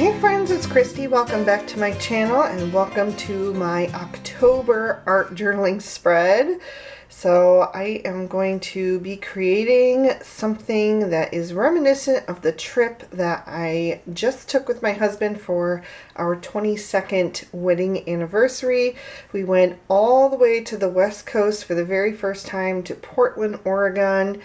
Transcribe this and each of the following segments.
Hey friends, it's Christy. Welcome back to my channel and welcome to my October art journaling spread. So I am going to be creating something that is reminiscent of the trip that I just took with my husband for our 22nd wedding anniversary. We went all the way to the West Coast for the very first time to Portland, Oregon.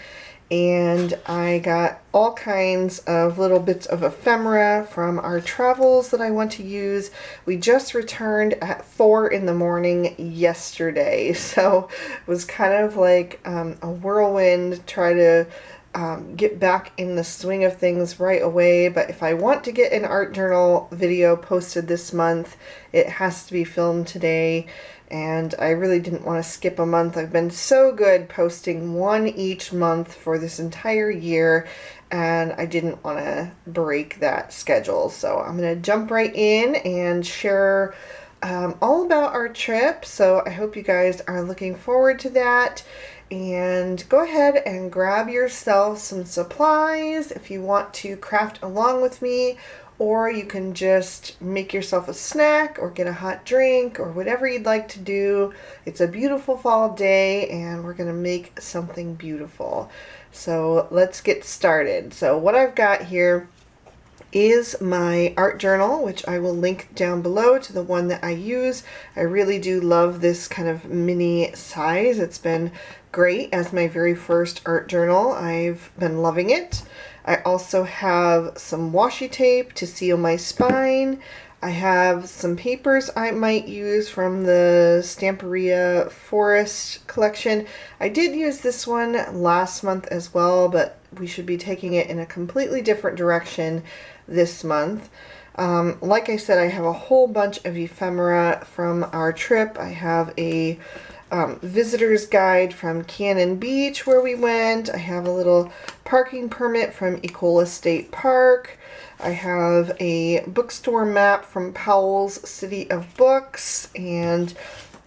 And I got all kinds of little bits of ephemera from our travels that I want to use. We just returned at 4 in the morning yesterday, so it was kind of like a whirlwind, try to get back in the swing of things right away. But if I want to get an art journal video posted this month, it has to be filmed today. And I really didn't want to skip a month. I've been so good posting one each month for this entire year, and I didn't want to break that schedule. So I'm going to jump right in and share all about our trip. So I hope you guys are looking forward to that. And go ahead and grab yourself some supplies if you want to craft along with me. Or you can just make yourself a snack or get a hot drink or whatever you'd like to do. It's a beautiful fall day and we're going to make something beautiful. So let's get started. So what I've got here is my art journal, which I will link down below to the one that I use. I really do love this kind of mini size. It's been great as my very first art journal. I've been loving it. I also have some washi tape to seal my spine. I have some papers I might use from the Stamperia Forest collection. I did use this one last month as well, but we should be taking it in a completely different direction this month. Like I said, I have a whole bunch of ephemera from our trip. I have a visitor's guide from Cannon Beach where we went. I have a little parking permit from Ecola State Park. I have a bookstore map from Powell's City of Books, and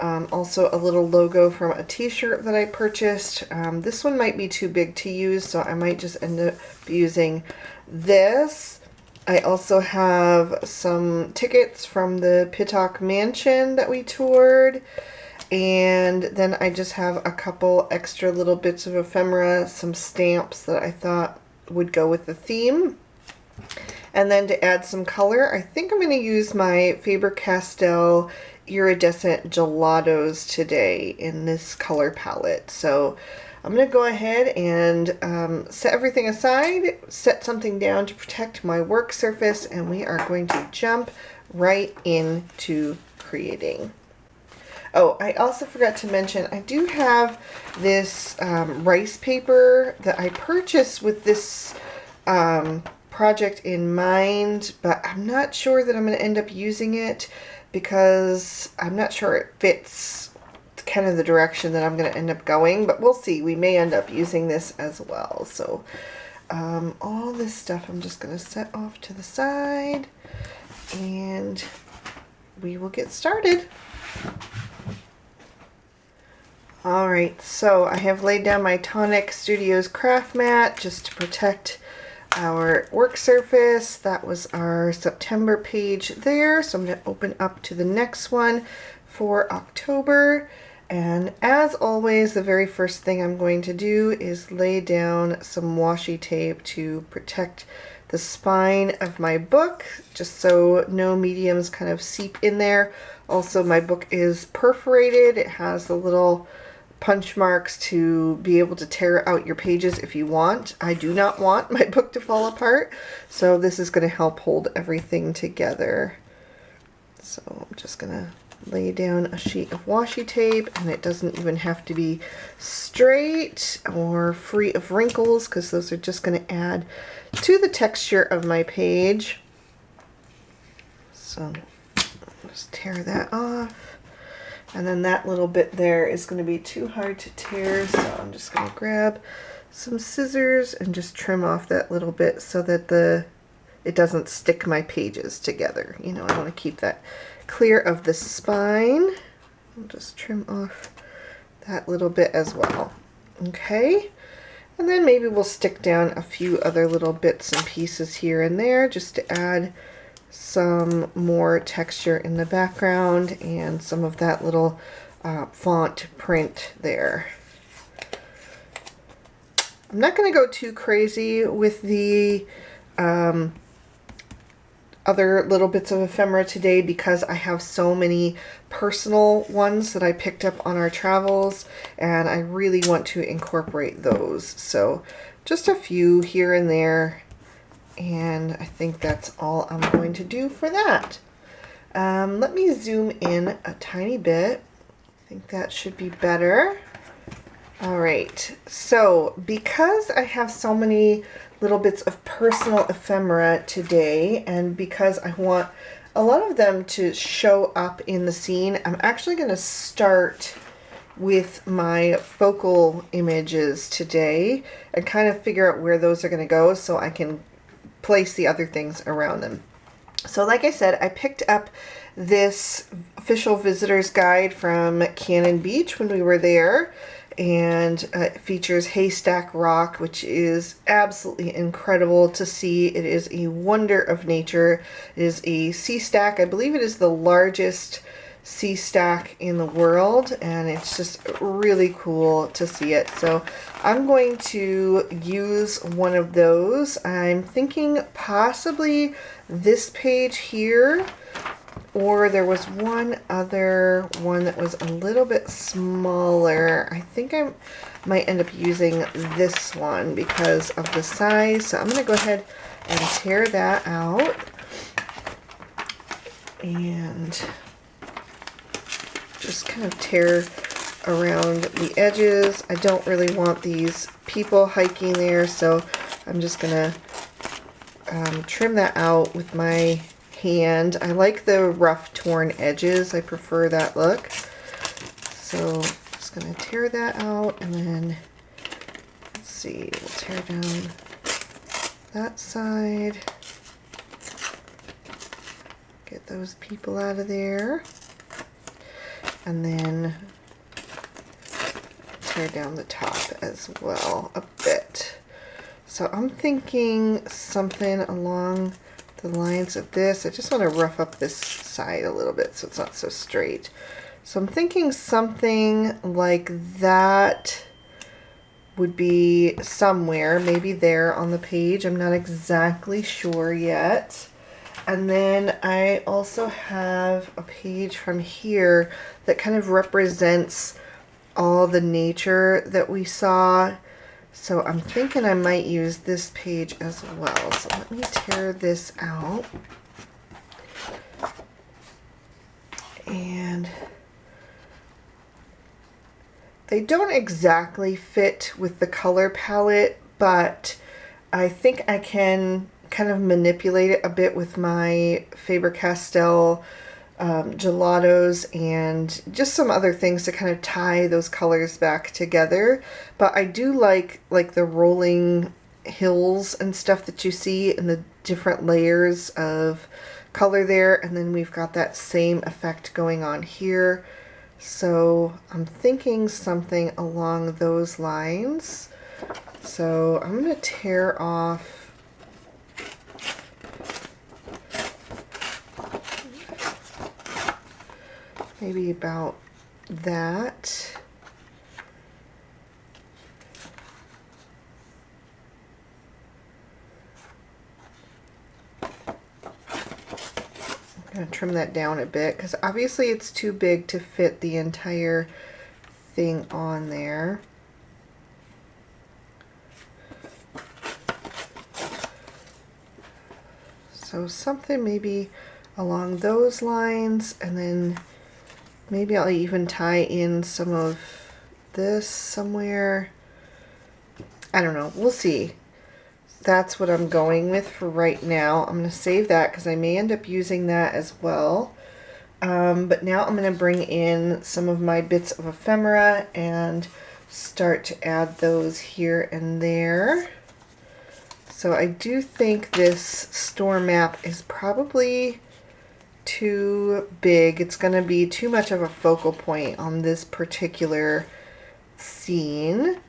also a little logo from a t-shirt that I purchased. This one might be too big to use, so I might just end up using this. I also have some tickets from the Pittock Mansion that we toured. And then I just have a couple extra little bits of ephemera, some stamps that I thought would go with the theme. And then to add some color, I think I'm going to use my Faber-Castell Iridescent Gelatos today in this color palette. So I'm going to go ahead and set everything aside, set something down to protect my work surface, and we are going to jump right into creating. Oh, I also forgot to mention, I do have this rice paper that I purchased with this project in mind, but I'm not sure that I'm going to end up using it because I'm not sure it fits kind of the direction that I'm going to end up going, but we'll see. We may end up using this as well. So all this stuff I'm just going to set off to the side and we will get started. Alright, so I have laid down my Tonic Studios craft mat just to protect our work surface. That was our September page there, so I'm going to open up to the next one for October. And as always, the very first thing I'm going to do is lay down some washi tape to protect the spine of my book, just so no mediums kind of seep in there. Also, my book is perforated. It has the little punch marks to be able to tear out your pages if you want. I do not want my book to fall apart, so this is going to help hold everything together. So I'm just going to lay down a sheet of washi tape, and it doesn't even have to be straight or free of wrinkles because those are just going to add to the texture of my page. So just tear that off. And then that little bit there is going to be too hard to tear, so I'm just going to grab some scissors and just trim off that little bit so that it doesn't stick my pages together. You know, I want to keep that clear of the spine. I'll just trim off that little bit as well. Okay, and then maybe we'll stick down a few other little bits and pieces here and there just to add some more texture in the background and some of that little font print there. I'm not going to go too crazy with the other little bits of ephemera today because I have so many personal ones that I picked up on our travels, and I really want to incorporate those. So just a few here and there, and I think that's all I'm going to do for that. Let me zoom in a tiny bit. I think that should be better. All right, so because I have so many little bits of personal ephemera today, and because I want a lot of them to show up in the scene, I'm actually going to start with my focal images today and kind of figure out where those are going to go so I can place the other things around them. So like I said, I picked up this official visitor's guide from Cannon Beach when we were there, and it features Haystack Rock, which is absolutely incredible to see. It is a wonder of nature. It is a sea stack. I believe it is the largest sea stack in the world, and it's just really cool to see it. So I'm going to use one of those. I'm thinking possibly this page here, or there was one other one that was a little bit smaller. I think I might end up using this one because of the size. So I'm going to go ahead and tear that out and just kind of tear around the edges. I don't really want these people hiking there, so I'm just going to trim that out with my hand. I like the rough torn edges. I prefer that look. So just going to tear that out, and then let's see, we'll tear down that side. Get those people out of there. And then tear down the top as well a bit. So I'm thinking something along the lines of this. I just want to rough up this side a little bit so it's not so straight. So I'm thinking something like that would be somewhere, maybe there on the page. I'm not exactly sure yet. And then I also have a page from here that kind of represents all the nature that we saw. So I'm thinking I might use this page as well. So let me tear this out. And they don't exactly fit with the color palette, but I think I can kind of manipulate it a bit with my Faber-Castell gelatos and just some other things to kind of tie those colors back together. But I do like the rolling hills and stuff that you see in the different layers of color there, and then we've got that same effect going on here. So I'm thinking something along those lines. So I'm going to tear off maybe about that. I'm going to trim that down a bit because obviously it's too big to fit the entire thing on there. So something maybe along those lines, and then maybe I'll even tie in some of this somewhere. I don't know. We'll see. That's what I'm going with for right now. I'm going to save that because I may end up using that as well. But now I'm going to bring in some of my bits of ephemera and start to add those here and there. So I do think this store map is probably too big. It's going to be too much of a focal point on this particular scene.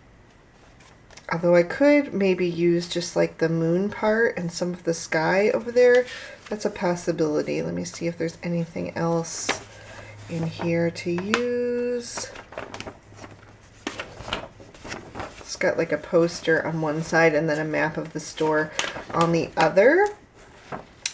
Although I could maybe use just like the moon part and some of the sky over there, that's a possibility. Let me see if there's anything else in here to use. It's got like a poster on one side and then a map of the store on the other.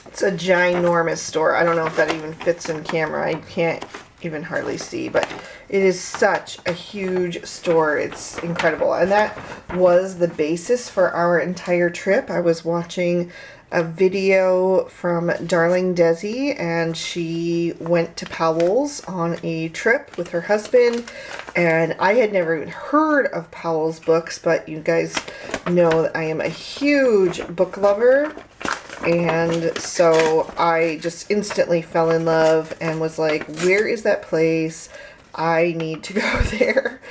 It's a ginormous store. I don't know if that even fits in camera. I can't even hardly see, but it is such a huge store. It's incredible. And that was the basis for our entire trip. I was watching a video from Darling Desi, and she went to Powell's on a trip with her husband, and I had never even heard of Powell's books, but you guys know that I am a huge book lover. And so I just instantly fell in love and was like, where is that place? I need to go there.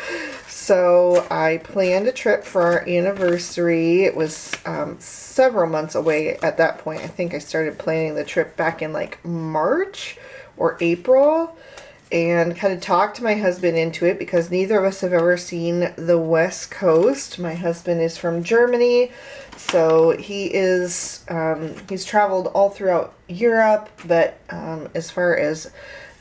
So I planned a trip for our anniversary. It was several months away at that point. I think I started planning the trip back in like March or April, and kind of talked my husband into it because neither of us have ever seen the West Coast. My husband is from Germany, so he is he's traveled all throughout Europe, but as far as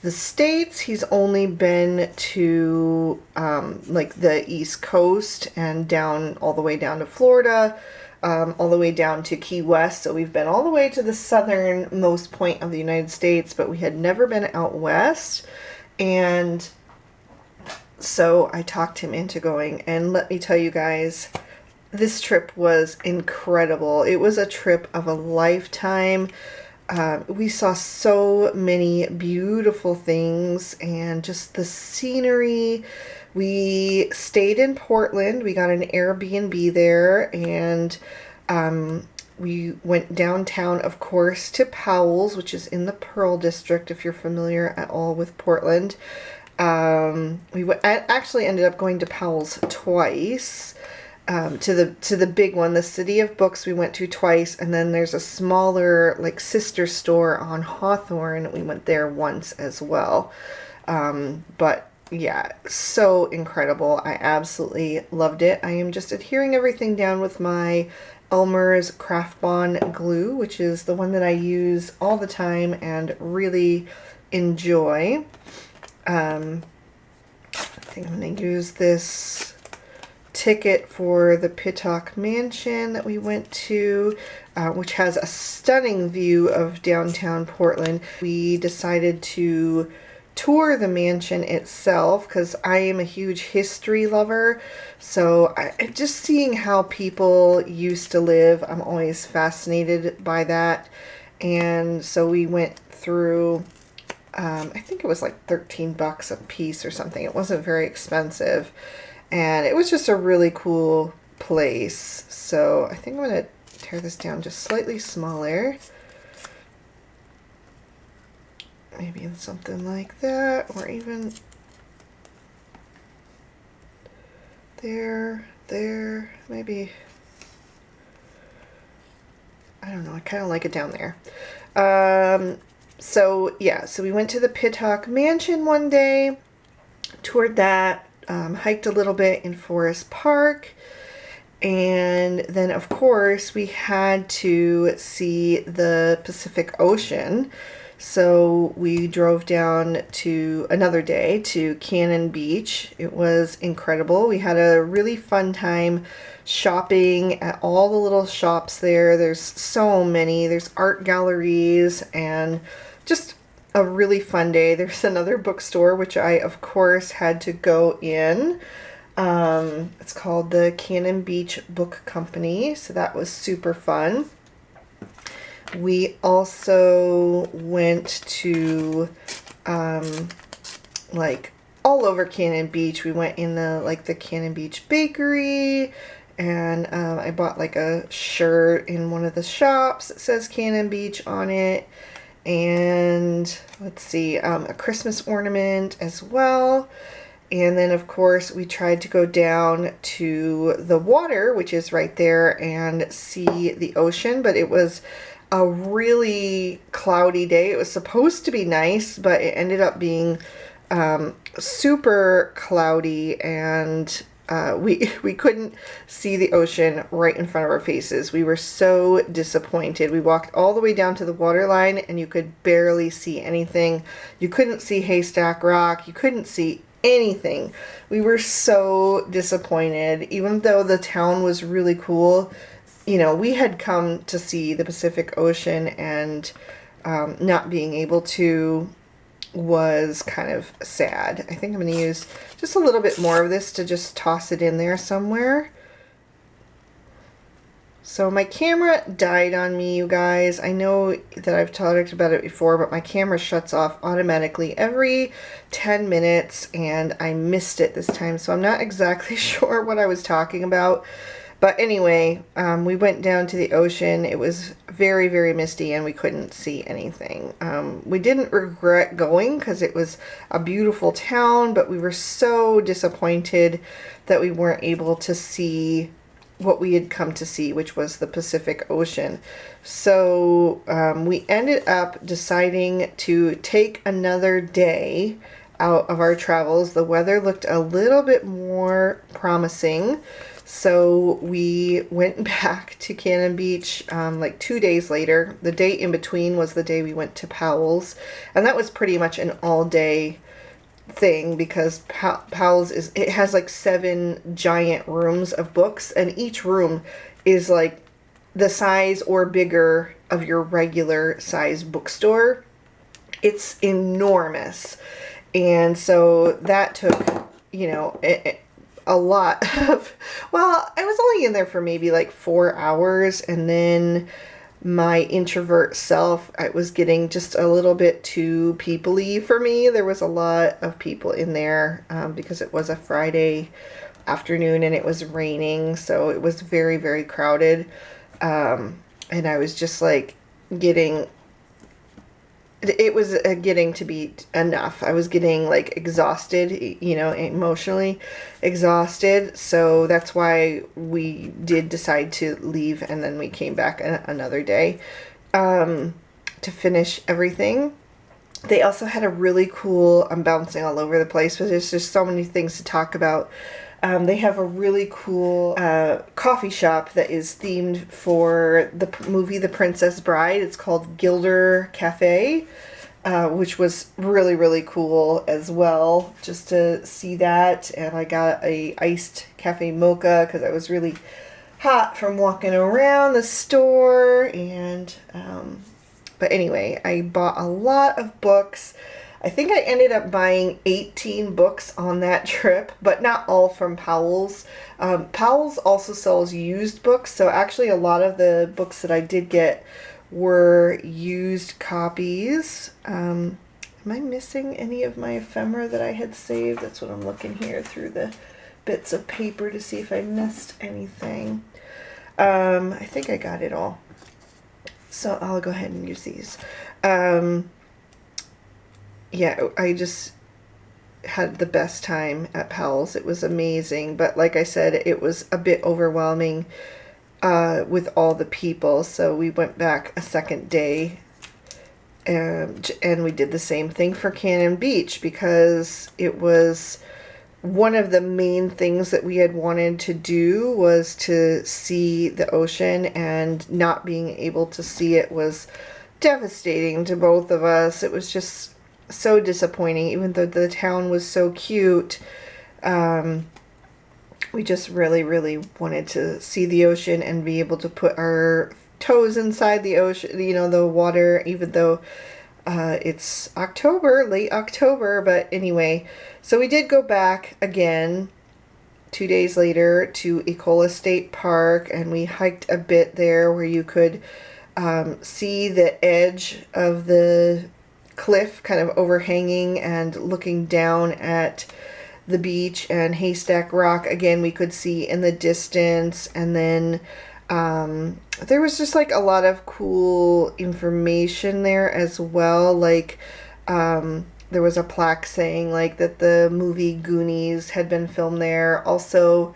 the States, he's only been to like the East Coast and down all the way down to Florida, all the way down to Key West. So we've been all the way to the southernmost point of the United States, but we had never been out west. And so I talked him into going, and let me tell you guys, this trip was incredible. It was a trip of a lifetime. We saw so many beautiful things and just the scenery. We stayed in Portland. We got an Airbnb there, and we went downtown, of course, to Powell's, which is in the Pearl District, if you're familiar at all with Portland. We actually ended up going to Powell's twice. To the big one, the City of Books, we went to twice, and then there's a smaller like sister store on Hawthorne. We went there once as well. But yeah, so incredible. I absolutely loved it. I am just adhering everything down with my Elmer's Craft Bond glue, which is the one that I use all the time and really enjoy. I think I'm going to use this ticket for the Pittock Mansion that we went to, which has a stunning view of downtown Portland. We decided to tour the mansion itself because I am a huge history lover. So just seeing how people used to live, I'm always fascinated by that. And so we went through, I think it was like $13 a piece or something. It wasn't very expensive. And it was just a really cool place. So I think I'm going to tear this down just slightly smaller. Maybe something like that, or even there, maybe. I don't know, I kind of like it down there. So yeah, so we went to the Pittock Mansion one day, toured that, hiked a little bit in Forest Park, and then of course we had to see the Pacific Ocean. So we drove down to another day to Cannon Beach. It was incredible. We had a really fun time shopping at all the little shops there. There's so many. There's art galleries and just a really fun day. There's another bookstore, which I, of course, had to go in. It's called the Cannon Beach Book Company. So that was super fun. We also went to, like, all over Cannon Beach. We went in the Cannon Beach Bakery, and I bought, like, a shirt in one of the shops that says Cannon Beach on it, and, let's see, a Christmas ornament as well. And then, of course, we tried to go down to the water, which is right there, and see the ocean, but it was a really cloudy day. It was supposed to be nice, but it ended up being super cloudy, and we couldn't see the ocean right in front of our faces. We were so disappointed. We walked all the way down to the waterline and you could barely see anything. You couldn't see Haystack Rock. You couldn't see anything. We were so disappointed. Even though the town was really cool, you know, we had come to see the Pacific Ocean, and not being able to was kind of sad. I think I'm going to use just a little bit more of this to just toss it in there somewhere. So my camera died on me, you guys. I know that I've talked about it before, but my camera shuts off automatically every 10 minutes, and I missed it this time, so I'm not exactly sure what I was talking about. But anyway, we went down to the ocean. It was very, very misty and we couldn't see anything. We didn't regret going because it was a beautiful town, but we were so disappointed that we weren't able to see what we had come to see, which was the Pacific Ocean. So we ended up deciding to take another day out of our travels. The weather looked a little bit more promising. So we went back to Cannon Beach like 2 days later. The day in between was the day we went to Powell's. And that was pretty much an all-day thing because Powell's it has like 7 giant rooms of books. And each room is like the size or bigger of your regular size bookstore. It's enormous. And so that took, you know, a lot of, well, I was only in there for maybe like 4 hours, and then my introvert self, I was getting just a little bit too people-y for me. There was a lot of people in there because it was a Friday afternoon and it was raining, so it was very, very crowded. And I was just like it was getting to be enough. I was getting like exhausted, you know, emotionally exhausted. So that's why we did decide to leave, and then we came back another day to finish everything. They also had a really cool, I'm bouncing all over the place, but there's just so many things to talk about. They have a really cool coffee shop that is themed for the movie The Princess Bride. It's called Gilder Cafe, which was really, really cool as well, just to see that. And I got a iced cafe mocha because I was really hot from walking around the store. And but anyway, I bought a lot of books. I think I ended up buying 18 books on that trip, but not all from Powell's. Powell's also sells used books, so actually a lot of the books that I did get were used copies. Am I missing any of my ephemera that I had saved? That's what I'm looking here through the bits of paper to see if I missed anything. I think I got it all. So I'll go ahead and use these. Yeah, I just had the best time at Powell's. It was amazing, but like I said, it was a bit overwhelming with all the people, so we went back a second day, and we did the same thing for Cannon Beach because it was one of the main things that we had wanted to do was to see the ocean, and not being able to see it was devastating to both of us. It was just so disappointing, even though the town was so cute. We just really, really wanted to see the ocean and be able to put our toes inside the ocean, you know, the water, even though it's October, late October. But anyway, so we did go back again 2 days later to Ecola State Park, and we hiked a bit there where you could see the edge of the cliff kind of overhanging and looking down at the beach, and Haystack Rock again we could see in the distance. And then there was just like a lot of cool information there as well, like there was a plaque saying like that the movie Goonies had been filmed there. Also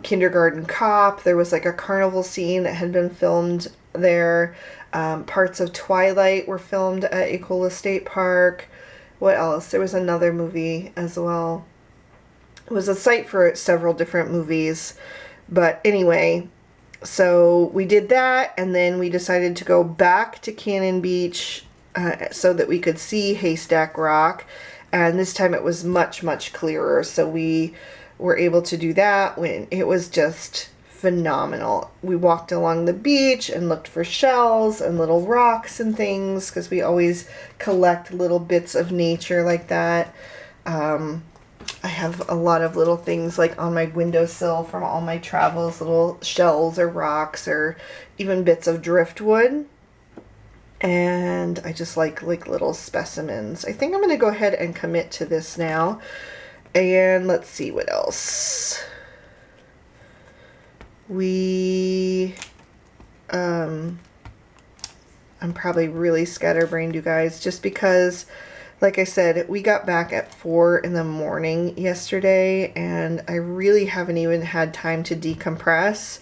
Kindergarten Cop, there was like a carnival scene that had been filmed there. Parts of Twilight were filmed at Ecola State Park. What else? There was another movie as well. It was a site for several different movies. But anyway, so we did that, and then we decided to go back to Cannon Beach so that we could see Haystack Rock. And this time it was much, much clearer. So we were able to do that when it was just phenomenal. We walked along the beach and looked for shells and little rocks and things because we always collect little bits of nature like that. I have a lot of little things like on my windowsill from all my travels, little shells or rocks or even bits of driftwood. And I just like little specimens. I think I'm going to go ahead and commit to this now. And let's see what else. I'm probably really scatterbrained, you guys, just because, like I said, we got back at 4 in the morning yesterday, and I really haven't even had time to decompress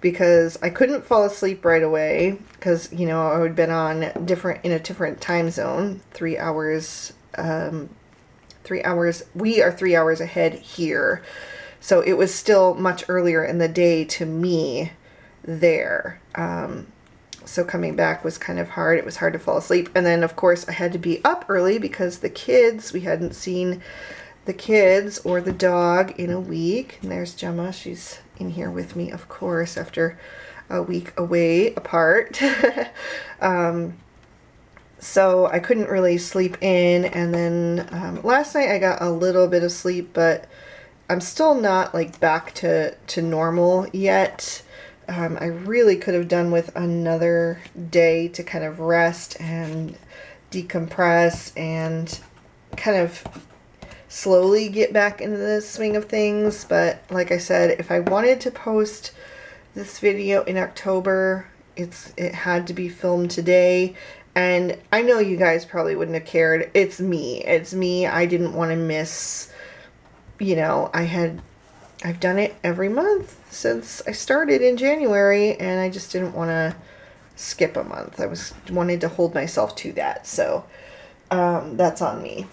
because I couldn't fall asleep right away because, you know, I had been on in a different time zone, 3 hours, 3 hours. We are 3 hours ahead here. So it was still much earlier in the day to me there. So coming back was kind of hard. It was hard to fall asleep. And then, of course, I had to be up early because the kids, we hadn't seen the kids or the dog in a week. And there's Gemma. She's in here with me, of course, after a week away apart. So I couldn't really sleep in. And then last night I got a little bit of sleep, but I'm still not like back to normal yet. I really could have done with another day to kind of rest and decompress and kind of slowly get back into the swing of things. But like I said, if I wanted to post this video in October, it had to be filmed today. And I know you guys probably wouldn't have cared. It's me. It's me. I didn't want to miss, you know, I've done it every month since I started in January, and I just didn't want to skip a month. Wanted to hold myself to that, so that's on me.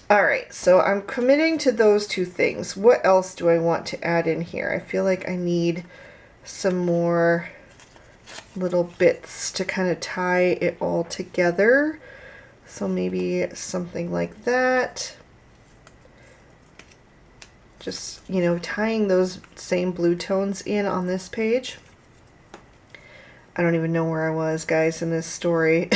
All right, so I'm committing to those two things. What else do I want to add in here? I feel like I need some more little bits to kind of tie it all together. So maybe something like that. Just, you know, tying those same blue tones in on this page. I don't even know where I was, guys, in this story.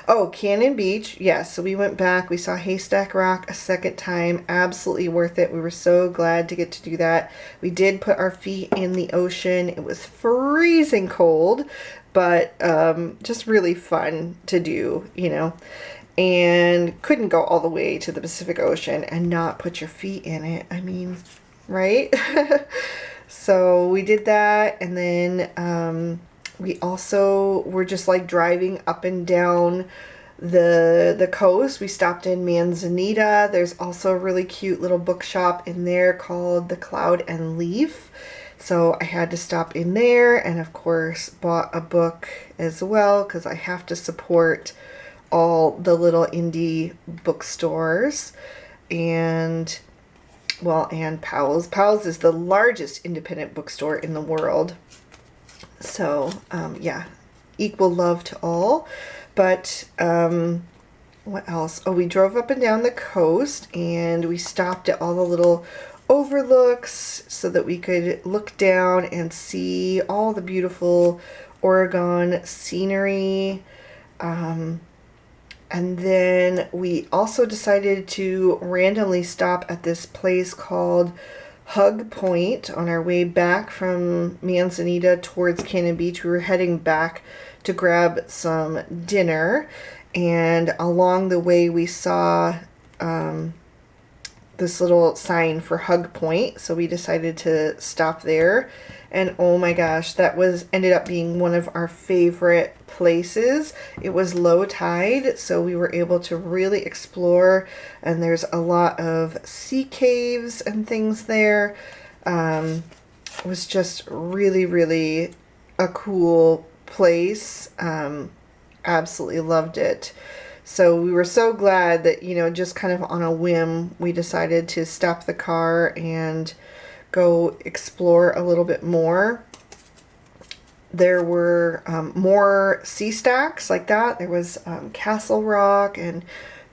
Oh, Cannon Beach. Yes, so we went back. We saw Haystack Rock a second time. Absolutely worth it. We were so glad to get to do that. We did put our feet in the ocean. It was freezing cold, but just really fun to do, you know. And couldn't go all the way to the Pacific Ocean and not put your feet in it. I mean, right? So we did that, and then we also were just like driving up and down the coast. We stopped in Manzanita. There's also a really cute little bookshop in there called The Cloud and Leaf. So I had to stop in there, and of course bought a book as well because I have to support all the little indie bookstores. And well, and Powell's. Powell's is the largest independent bookstore in the world. So yeah, equal love to all. But what else? Oh, we drove up and down the coast, and we stopped at all the little overlooks so that we could look down and see all the beautiful Oregon scenery. And then we also decided to randomly stop at this place called Hug Point on our way back from Manzanita towards Cannon Beach. We were heading back to grab some dinner, and along the way we saw this little sign for Hug Point, so we decided to stop there. And oh my gosh, that ended up being one of our favorite places. It was low tide, so we were able to really explore, and there's a lot of sea caves and things there. It was just really, really a cool place. Absolutely loved it. So we were so glad that, you know, just kind of on a whim, we decided to stop the car and go explore a little bit more. There were more sea stacks like that. There was Castle Rock and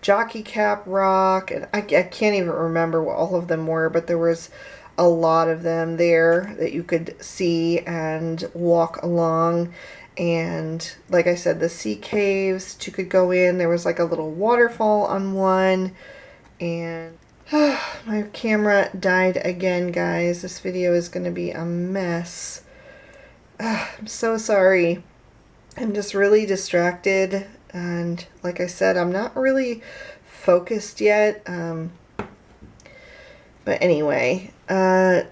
Jockey Cap Rock, and I can't even remember what all of them were, but there was a lot of them there that you could see and walk along. And like I said, the sea caves that you could go in. There was like a little waterfall on one, and my camera died again, guys. This video is going to be a mess. I'm so sorry. I'm just really distracted, and like I said, I'm not really focused yet. But anyway, I'm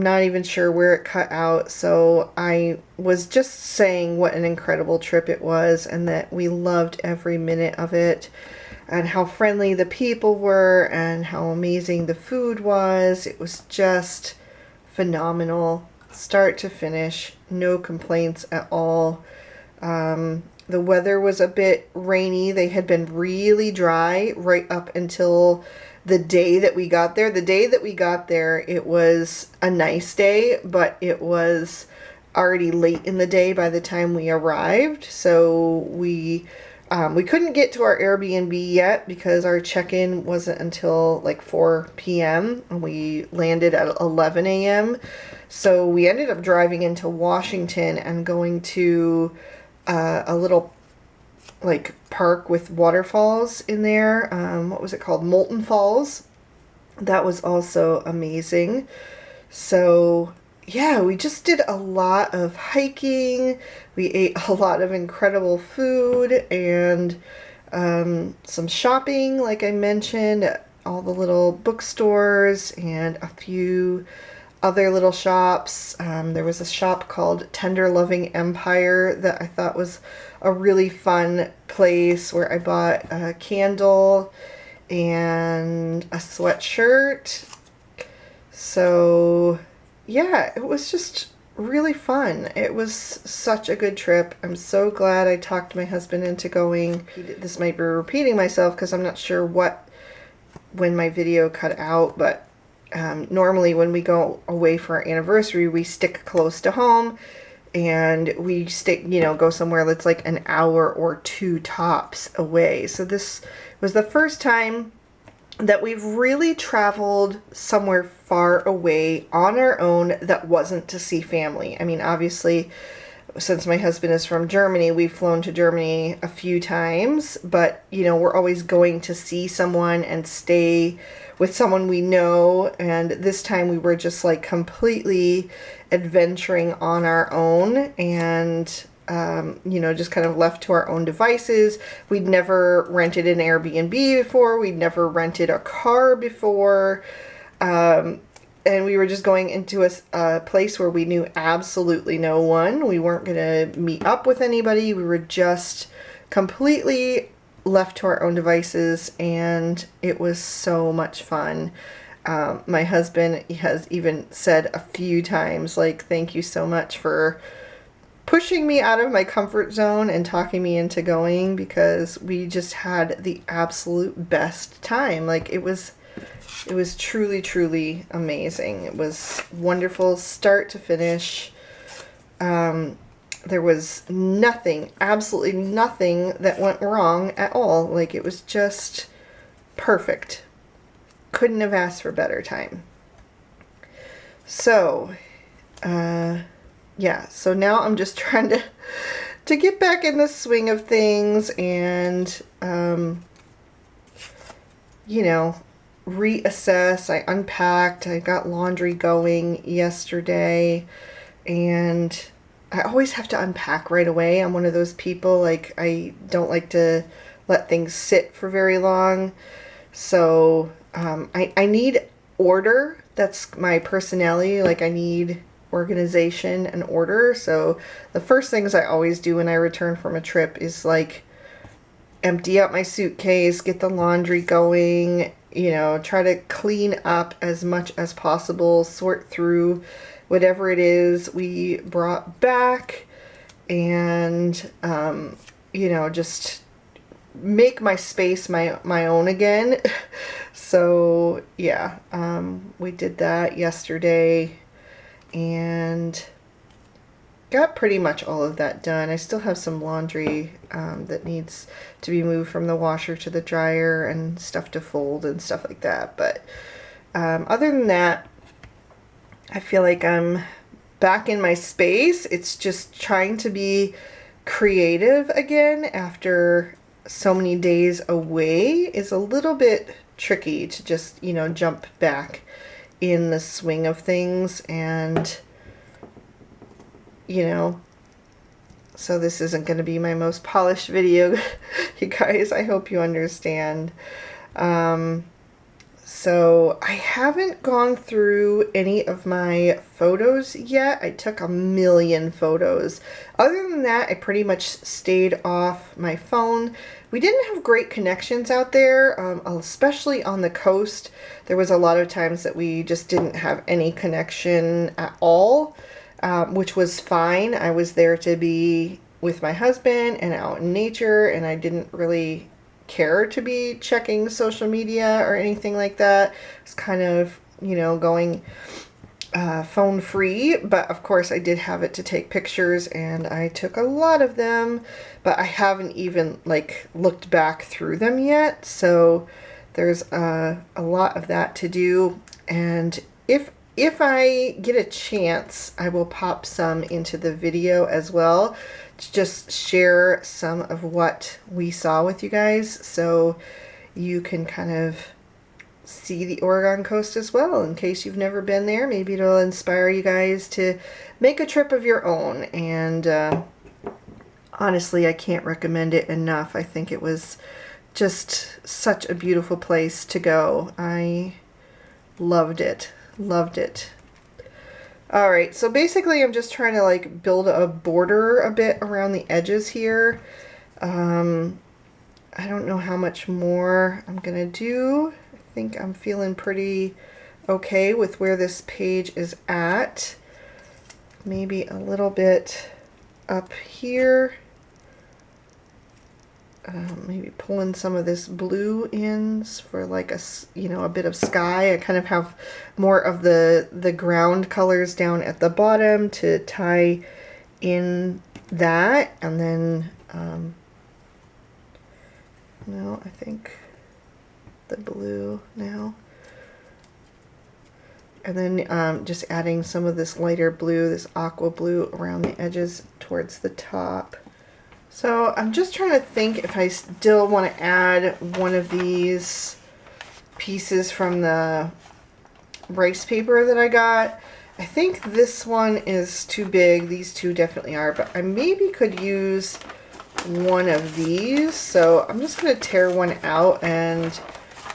not even sure where it cut out, so I was just saying what an incredible trip it was, and that we loved every minute of it, and how friendly the people were, and how amazing the food was. It was just phenomenal. Start to finish, no complaints at all. The weather was a bit rainy. They had been really dry right up until the day that we got there. The day that we got there, it was a nice day, but it was already late in the day by the time we arrived. So we couldn't get to our Airbnb yet because our check-in wasn't until like 4 p.m. and we landed at 11 a.m. So we ended up driving into Washington and going to a little like park with waterfalls in there. What was it called? Molten Falls. That was also amazing. So yeah, we just did a lot of hiking. We ate a lot of incredible food and some shopping, like I mentioned, at all the little bookstores and a few other little shops. There was a shop called Tender Loving Empire that I thought was a really fun place, where I bought a candle and a sweatshirt. So yeah, it was just really fun. It was such a good trip. I'm so glad I talked my husband into going. This might be repeating myself because I'm not sure when my video cut out, but normally when we go away for our anniversary, we stick close to home, and we go somewhere that's like an hour or two tops away. So this was the first time that we've really traveled somewhere far away on our own that wasn't to see family. I mean, obviously, since my husband is from Germany, we've flown to Germany a few times, but you know, we're always going to see someone and stay with someone we know, and this time we were just like completely adventuring on our own, and just kind of left to our own devices. We'd never rented an Airbnb before. We'd never rented a car before. And we were just going into a place where we knew absolutely no one. We weren't going to meet up with anybody. We were just completely left to our own devices, and it was so much fun. My husband has even said a few times, like, thank you so much for pushing me out of my comfort zone and talking me into going, because we just had the absolute best time. Like, it was truly, truly amazing. It was wonderful start to finish. There was nothing, absolutely nothing that went wrong at all. Like, it was just perfect. Couldn't have asked for a better time. So, yeah, so now I'm just trying to get back in the swing of things and, reassess. I unpacked. I got laundry going yesterday, and I always have to unpack right away. I'm one of those people, like, I don't like to let things sit for very long. So I need order. That's my personality. Like, I need organization and order. So the first things I always do when I return from a trip is like empty out my suitcase, get the laundry going, try to clean up as much as possible, sort through whatever it is we brought back, and just make my space my own again. So yeah, we did that yesterday and got pretty much all of that done. I still have some laundry that needs to be moved from the washer to the dryer and stuff to fold and stuff like that. But other than that, I feel like I'm back in my space. It's just trying to be creative again after so many days away is a little bit tricky to just, you know, jump back in the swing of things. And you know, so this isn't going to be my most polished video, you guys. I hope you understand. So I haven't gone through any of my photos yet. I took a million photos. Other than that, I pretty much stayed off my phone. We didn't have great connections out there, especially on the coast. There was a lot of times that we just didn't have any connection at all. Which was fine. I was there to be with my husband and out in nature, and I didn't really care to be checking social media or anything like that. It's kind of, you know, going phone free, but of course I did have it to take pictures, and I took a lot of them, but I haven't even like looked back through them yet. So there's a lot of that to do, and if I get a chance, I will pop some into the video as well to just share some of what we saw with you guys, so you can kind of see the Oregon coast as well. In case you've never been there, maybe it'll inspire you guys to make a trip of your own. And honestly, I can't recommend it enough. I think it was just such a beautiful place to go. I loved it. Loved it. Alright, so basically I'm just trying to like build a border a bit around the edges here. I don't know how much more I'm gonna do. I think I'm feeling pretty okay with where this page is at. Maybe a little bit up here. Maybe pulling some of this blue in for like a, you know, a bit of sky. I kind of have more of the ground colors down at the bottom to tie in that. And then, no, I think the blue now. And then just adding some of this lighter blue, this aqua blue around the edges towards the top. So I'm just trying to think if I still want to add one of these pieces from the rice paper that I got. I think this one is too big. These two definitely are, but I maybe could use one of these. So I'm just going to tear one out and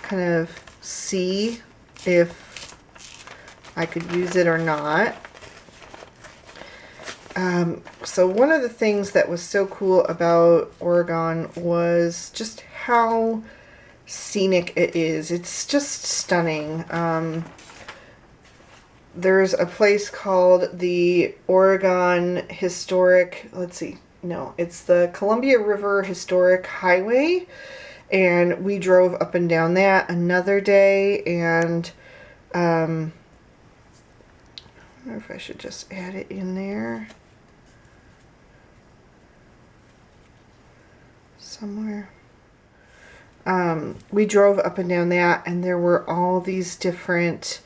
kind of see if I could use it or not. So one of the things that was so cool about Oregon was just how scenic it is. It's just stunning. There's a place called the Oregon Historic, let's see, no, it's the Columbia River Historic Highway, and we drove up and down that another day, and I don't know if I should just add it in there somewhere. We drove up and down that, and there were all these different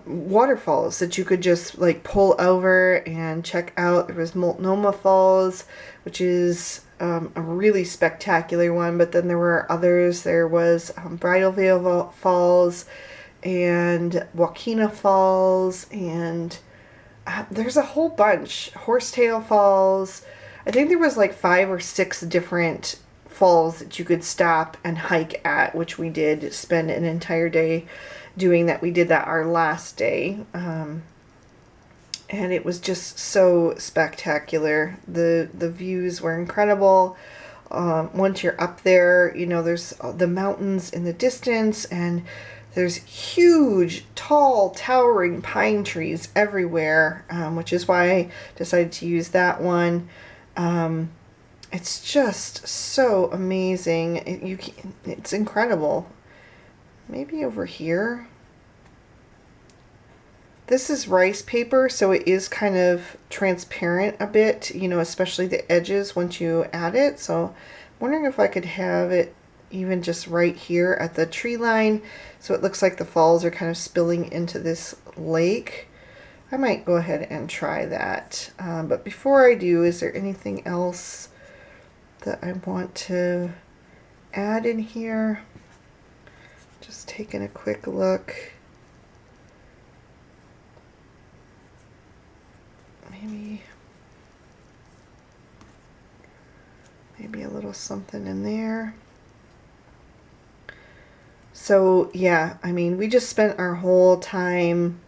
waterfalls that you could just like pull over and check out. There was Multnomah Falls, which is a really spectacular one, but then there were others. There was Bridal Veil Falls and Wakena Falls, and there's a whole bunch. Horsetail Falls. I think there was like 5 or 6 different falls that you could stop and hike at, which we did spend an entire day doing that. We did that our last day, and it was just so spectacular. The views were incredible. Once you're up there, you know, there's the mountains in the distance, and there's huge, tall, towering pine trees everywhere, which is why I decided to use that one. It's just so amazing. It's incredible. Maybe over here. This is rice paper, so it is kind of transparent a bit, you know, especially the edges once you add it. So I'm wondering if I could have it even just right here at the tree line, so it looks like the falls are kind of spilling into this lake. I might go ahead and try that. But before I do, is there anything else that I want to add in here? Just taking a quick look. Maybe a little something in there. So yeah, I mean, we just spent our whole time,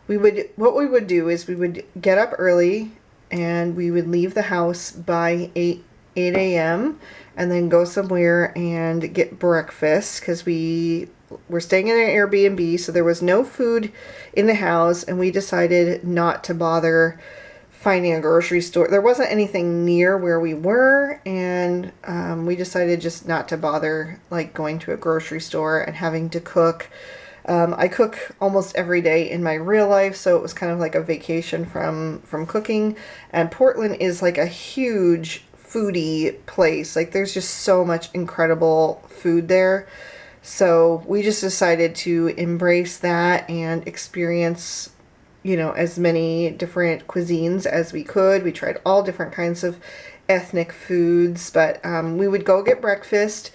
what we would do is we would get up early and we would leave the house by 8 a.m. and then go somewhere and get breakfast, because we were staying in an Airbnb, so there was no food in the house, and we decided not to bother finding a grocery store. There wasn't anything near where we were, and we decided just not to bother like going to a grocery store and having to cook. I cook almost every day in my real life, so it was kind of like a vacation from cooking. And Portland is like a huge foodie place. Like there's just so much incredible food there. So we just decided to embrace that and experience, you know, as many different cuisines as we could. We tried all different kinds of ethnic foods, but we would go get breakfast,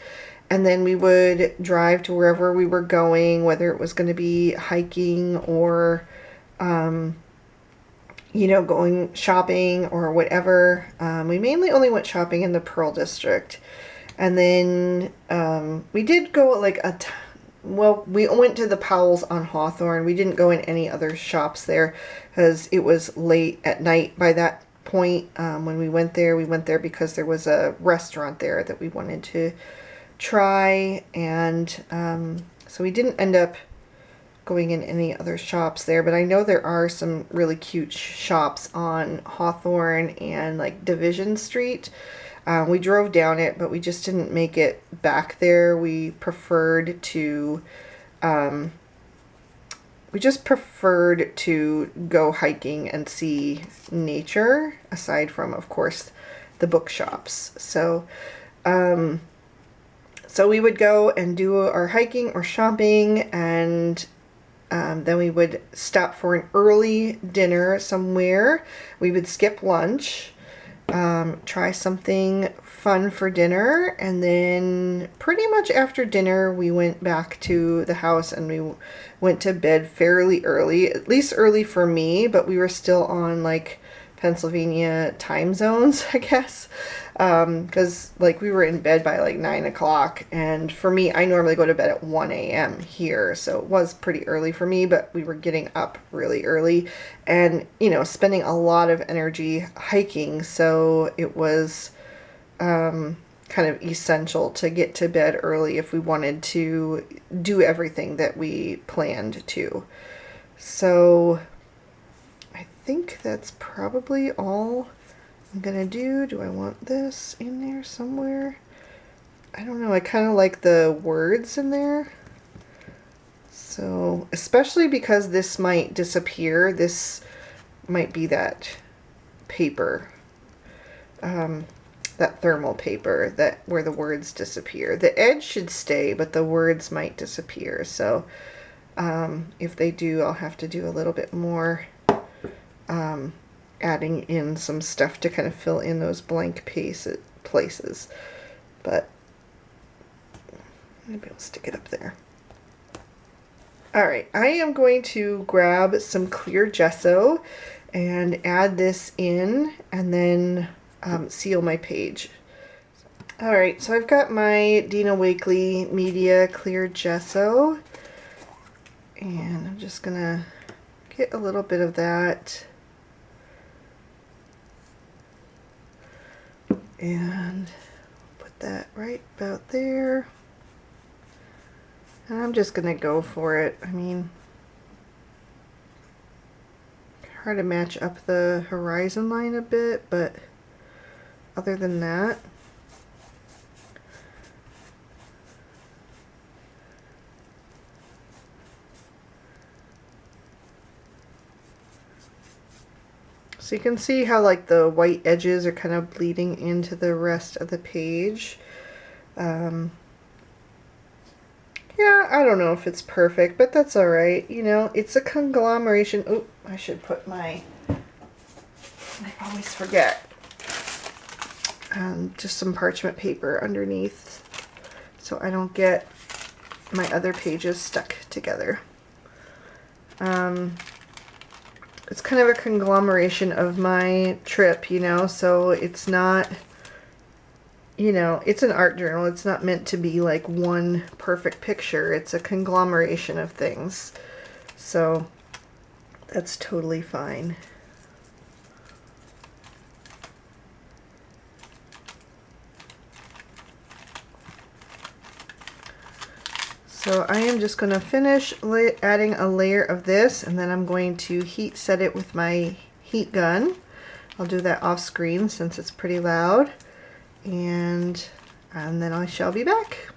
and then we would drive to wherever we were going, whether it was going to be hiking or, you know, going shopping or whatever. We mainly only went shopping in the Pearl District. And then we did go like well, we went to the Powell's on Hawthorne. We didn't go in any other shops there because it was late at night by that point. When we went there because there was a restaurant there that we wanted to try. And so we didn't end up going in any other shops there. But I know there are some really cute shops on Hawthorne and like Division Street. We drove down it, but we just didn't make it back there. We preferred to, go hiking and see nature, aside from, of course, the bookshops. So, so we would go and do our hiking or shopping, and then we would stop for an early dinner somewhere. We would skip lunch. Try something fun for dinner, and then pretty much after dinner we went back to the house and we went to bed fairly early, at least early for me, but we were still on like Pennsylvania time zones, I guess, because like we were in bed by like 9 o'clock, and for me, I normally go to bed at 1 a.m. here, so it was pretty early for me, but we were getting up really early and, you know, spending a lot of energy hiking, so it was kind of essential to get to bed early if we wanted to do everything that we planned to. So I think that's probably all I'm gonna do. Do I want this in there somewhere? I don't know. I kind of like the words in there. So, especially because this might disappear. This might be that paper, that thermal paper that where the words disappear. The edge should stay, but the words might disappear. So, if they do, I'll have to do a little bit more adding in some stuff to kind of fill in those blank places. But maybe I'll stick it up there. Alright, I am going to grab some clear gesso and add this in, and then seal my page. Alright, so I've got my Dina Wakley Media clear gesso, and I'm just gonna get a little bit of that and put that right about there. And I'm just gonna go for it. I mean, hard to match up the horizon line a bit, but other than that, so you can see how like the white edges are kind of bleeding into the rest of the page. Yeah, I don't know if it's perfect, but that's all right. You know, it's a conglomeration. Oh, I should put my, I always forget, just some parchment paper underneath so I don't get my other pages stuck together. It's kind of a conglomeration of my trip, you know, so it's not, you know, it's an art journal. It's not meant to be like one perfect picture. It's a conglomeration of things. So that's totally fine. So I am just going to finish adding a layer of this, and then I'm going to heat set it with my heat gun. I'll do that off screen since it's pretty loud. And then I shall be back.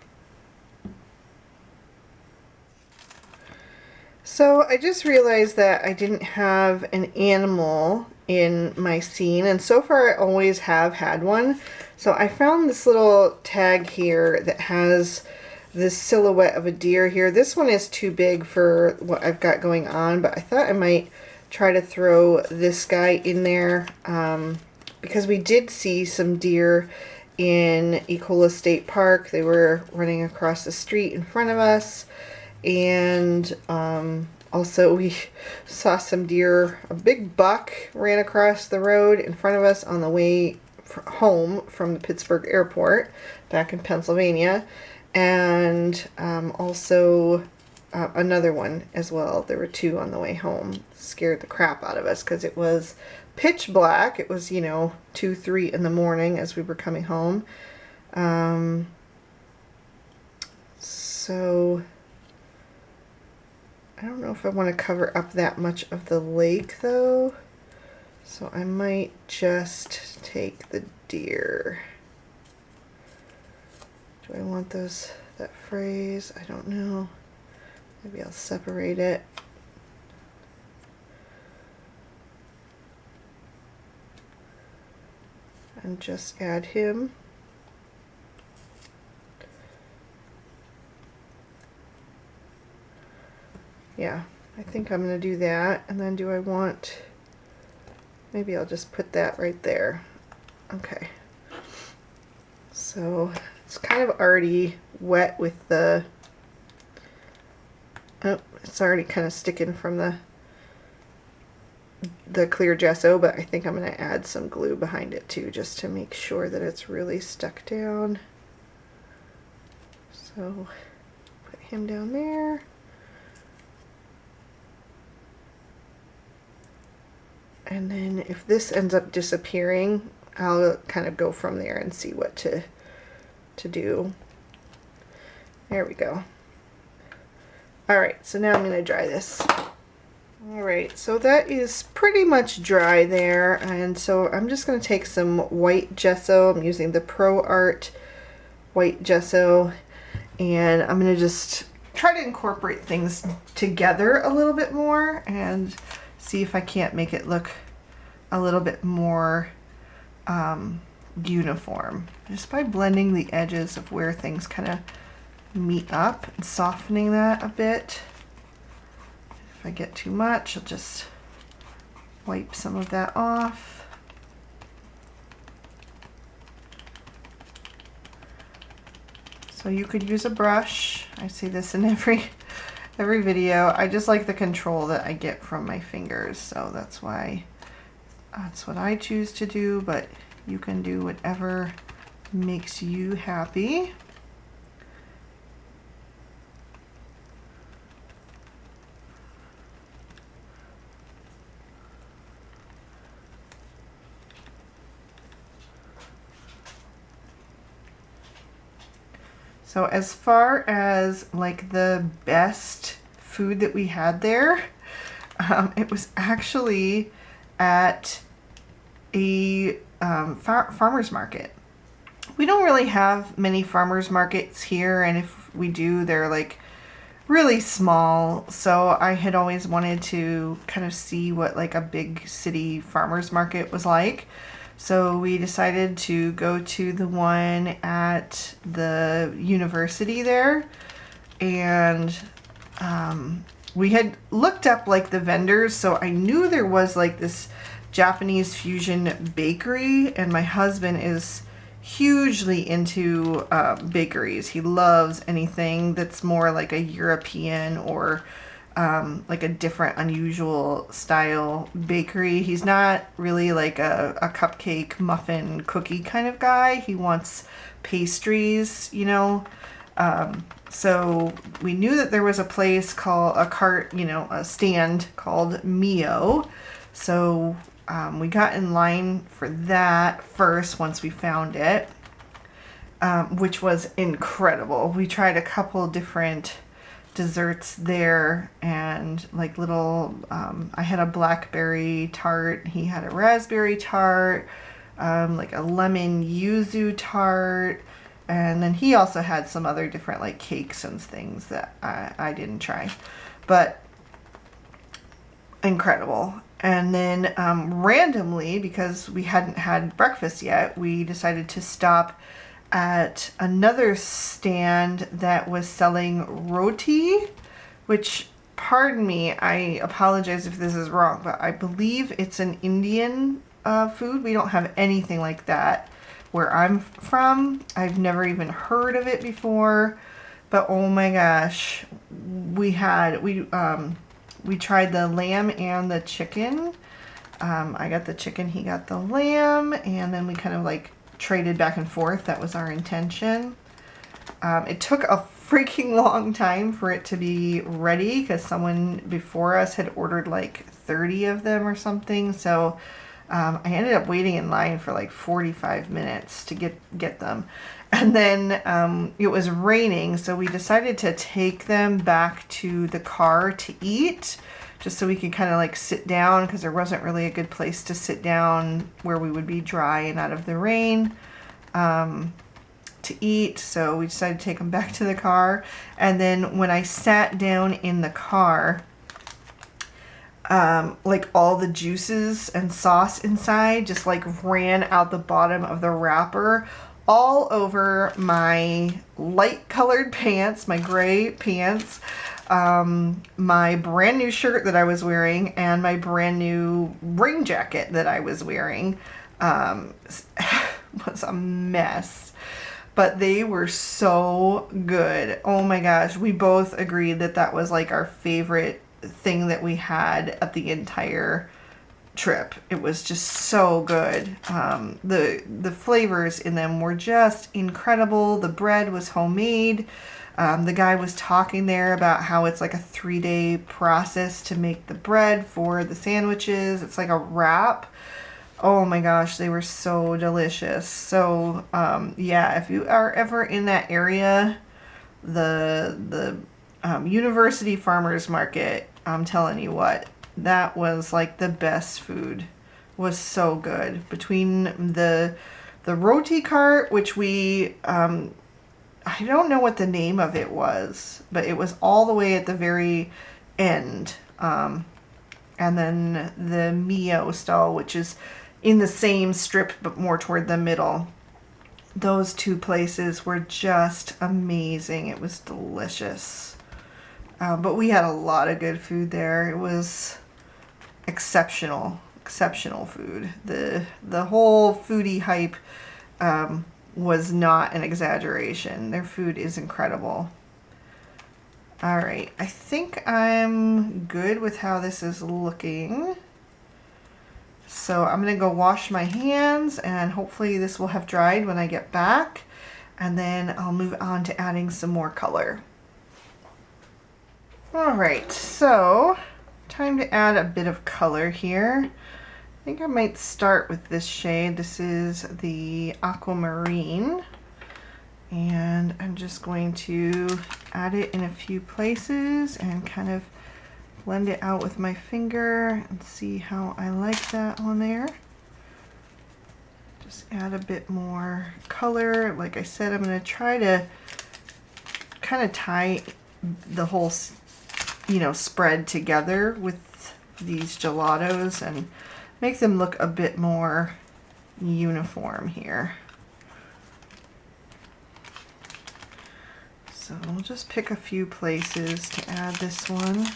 So I just realized that I didn't have an animal in my scene, and so far I always have had one. So I found this little tag here that has this silhouette of a deer here. This one is too big for what I've got going on, but I thought I might try to throw this guy in there because we did see some deer in Ecola State Park. They were running across the street in front of us, and also we saw some deer. A big buck ran across the road in front of us on the way home from the Pittsburgh airport back in Pennsylvania, and also another one as well. There were two on the way home. Scared the crap out of us because it was pitch black. It was, you know, 2, 3 in the morning as we were coming home. So I don't know if I want to cover up that much of the lake though. So I might just take the deer. Do I want that phrase? I don't know. Maybe I'll separate it. And just add him. Yeah, I think I'm going to do that. And then do I want, maybe I'll just put that right there. Okay. So it's kind of already wet with the, oh, it's already kind of sticking from the clear gesso, but I think I'm going to add some glue behind it too, just to make sure that it's really stuck down. So put him down there. And then if this ends up disappearing, I'll kind of go from there and see what to do. There we go. Alright, so now I'm going to dry this. Alright, so that is pretty much dry there, and so I'm just going to take some white gesso. I'm using the Pro Art white gesso, and I'm going to just try to incorporate things together a little bit more and see if I can't make it look a little bit more uniform, just by blending the edges of where things kind of meet up and softening that a bit. If I get too much, I'll just wipe some of that off. So you could use a brush. I see this in every video. I just like the control that I get from my fingers, so that's why that's what I choose to do, but you can do whatever makes you happy. So as far as like the best food that we had there, it was actually at a farmer's market. We don't really have many farmers markets here, and if we do, they're like really small. So I had always wanted to kind of see what like a big city farmers market was like. So we decided to go to the one at the university there, and we had looked up like the vendors, so I knew there was like this Japanese fusion bakery, and my husband is hugely into bakeries. He loves anything that's more like a European or like a different, unusual style bakery. He's not really like a cupcake, muffin, cookie kind of guy. He wants pastries, you know. So we knew that there was a place called a stand called Mio. So we got in line for that first once we found it, which was incredible. We tried a couple different desserts there, and like little, I had a blackberry tart, he had a raspberry tart, like a lemon yuzu tart, and then he also had some other different like cakes and things that I didn't try, but incredible. And then randomly, because we hadn't had breakfast yet, we decided to stop at another stand that was selling roti, which, pardon me, I apologize if this is wrong, but I believe it's an Indian food. We don't have anything like that where I'm from. I've never even heard of it before, but oh my gosh, we tried the lamb and the chicken. I got the chicken, he got the lamb, and then we kind of like traded back and forth. That was our intention. It took a freaking long time for it to be ready because someone before us had ordered like 30 of them or something. So I ended up waiting in line for like 45 minutes to get them. And then it was raining, so we decided to take them back to the car to eat, just so we could kind of like sit down, because there wasn't really a good place to sit down where we would be dry and out of the rain to eat. So we decided to take them back to the car. And then when I sat down in the car, like all the juices and sauce inside just like ran out the bottom of the wrapper all over my light colored pants, my gray pants, my brand new shirt that I was wearing, and my brand new rain jacket that I was wearing. Was a mess, but they were so good. Oh my gosh, we both agreed that that was like our favorite thing that we had at the entire trip. It was just so good. The flavors in them were just incredible. The bread was homemade. The guy was talking there about how it's like a 3-day process to make the bread for the sandwiches. It's like a wrap. Oh my gosh, they were so delicious. So yeah, if you are ever in that area, the University Farmers Market, I'm telling you what, that was like the best food. Was so good. Between the roti cart, which we I don't know what the name of it was, but it was all the way at the very end, and then the Mio stall, which is in the same strip but more toward the middle. Those two places were just amazing. It was delicious. But we had a lot of good food there. It was exceptional food. The whole foodie hype was not an exaggeration. Their food is incredible. All right, I think I'm good with how this is looking. So I'm gonna go wash my hands, and hopefully this will have dried when I get back, and then I'll move on to adding some more color. All right, so time to add a bit of color here. I think I might start with this shade. This is the aquamarine, and I'm just going to add it in a few places and kind of blend it out with my finger and see how I like that on there. Just add a bit more color. Like I said, I'm going to try to kind of tie the whole, you know, spread together with these gelatos and make them look a bit more uniform here. So we'll just pick a few places to add this one.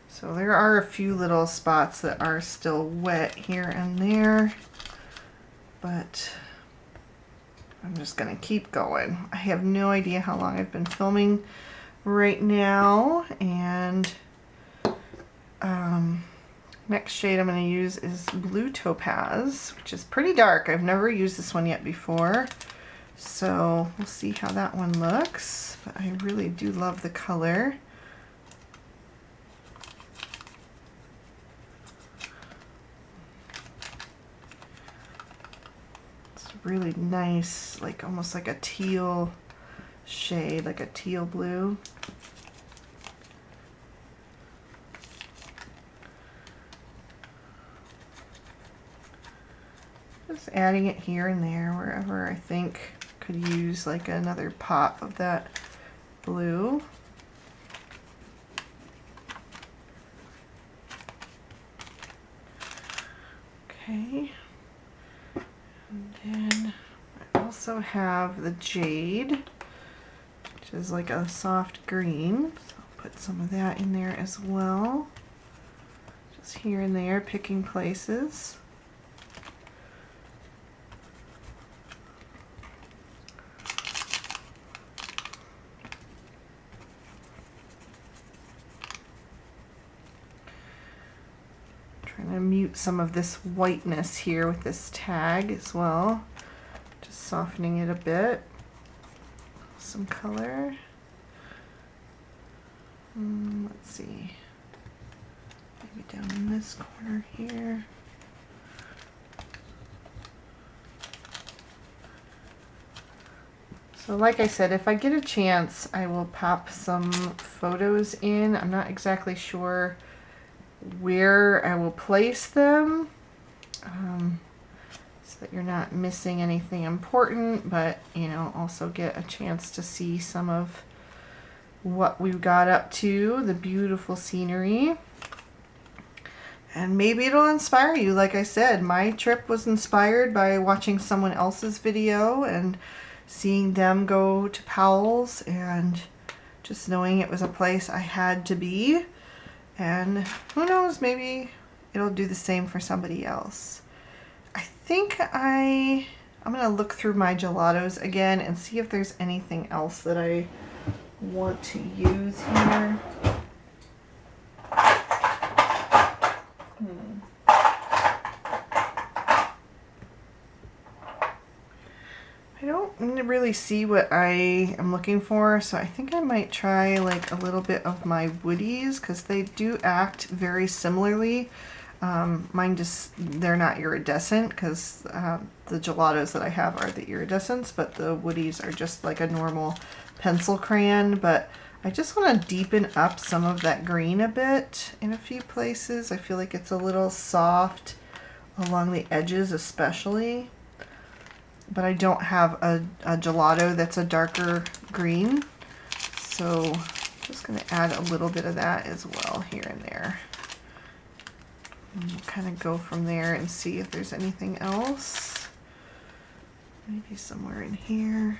So there are a few little spots that are still wet here and there, but I'm just gonna keep going. I have no idea how long I've been filming right now, and next shade I'm going to use is Blue Topaz, which is pretty dark. I've never used this one yet before, so we'll see how that one looks, but I really do love the color. It's really nice, like almost like a teal shade, like a teal blue. Just adding it here and there wherever I think could use like another pop of that blue. Okay, and then I also have the jade, which is like a soft green, so I'll put some of that in there as well, just here and there, picking places. Trying to mute some of this whiteness here with this tag as well, just softening it a bit. Some color. Let's see, maybe down in this corner here. So like I said, if I get a chance, I will pop some photos in. I'm not exactly sure where I will place them, so that you're not missing anything important, but you know, also get a chance to see some of what we've got up to, the beautiful scenery, and maybe it'll inspire you. Like I said, my trip was inspired by watching someone else's video and seeing them go to Powell's and just knowing it was a place I had to be. And who knows, maybe it'll do the same for somebody else. I think I'm gonna look through my gelatos again and see if there's anything else that I want to use here. I don't really see what I am looking for, so I think I might try like a little bit of my woodies, because they do act very similarly. Mine just, they're not iridescent, because the gelatos that I have are the iridescents, but the woodies are just like a normal pencil crayon. But I just want to deepen up some of that green a bit in a few places. I feel like it's a little soft along the edges especially. But I don't have a gelato that's a darker green, so I'm just going to add a little bit of that as well here and there. And we'll kind of go from there and see if there's anything else. Maybe somewhere in here.